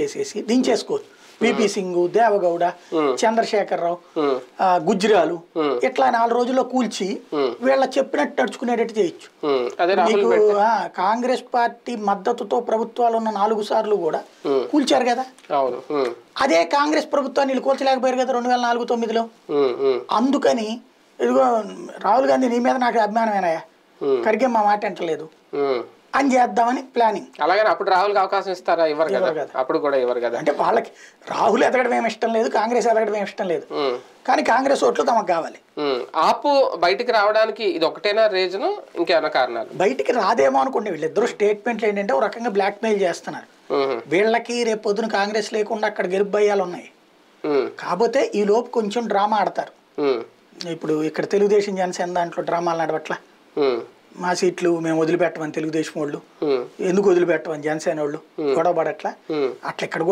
చేసేసి దించేసుకోవచ్చు. విపి సింగ్, దేవగౌడ, చంద్రశేఖరరావు, గుజ్రాలు ఇట్లా 4 రోజుల్లో కూల్చి వీళ్ళ చెప్పినట్టు నడుచుకునేటట్టు చేయొచ్చు. మీకు కాంగ్రెస్ పార్టీ మద్దతుతో ప్రభుత్వాలు ఉన్న 4 సార్లు కూడా కూల్చారు కదా. అదే కాంగ్రెస్ ప్రభుత్వాన్ని వీళ్ళు కూల్చలేకపోయారు కదా 2004-09లో. అందుకని ఇదిగో రాహుల్ గాంధీ నీ మీద నాకు అభిమానమేనాయా, ఖర్గే మా మాట ఎంటలేదు అని చేద్దామని ప్లానింగ్. అలాగే అప్పుడు రాహుల్కి అవకాశం ఇస్తారా? ఇవ్వరు కదా, అప్పుడు కూడా ఇవ్వరు కదా. అంటే వాళ్ళకి రాహుల్ ఎదగడం ఏమి ఇష్టం లేదు, కాంగ్రెస్ ఎదగడం ఏమి ఇష్టం లేదు, కానీ కాంగ్రెస్ ఓట్లు తమకు కావాలి. ఆపు బయటికి రావడానికి ఇది ఒకటేనా రీజన్, ఇంకేమైనా కారణాలు? బయటికి రాదేమో అనుకోండి. వీళ్ళిద్దరు స్టేట్మెంట్లు ఏంటంటే ఒక రకంగా బ్లాక్ మెయిల్ చేస్తున్నారు. వీళ్ళకి రేపు పొద్దున కాంగ్రెస్ లేకుండా అక్కడ గెలుపు భయాలు ఉన్నాయి. కాకపోతే ఈ లోపు కొంచెం డ్రామా ఆడతారు. ఇప్పుడు ఇక్కడ తెలుగుదేశం జనసేన దాంట్లో డ్రామాలు నడవట్లా. మా సీట్లు మేము వదిలిపెట్టమని తెలుగుదేశం వాళ్ళు, ఎందుకు వదిలిపెట్టమని జనసేన వాళ్ళు గొడవ పడట్లా. అట్లా ఇక్కడ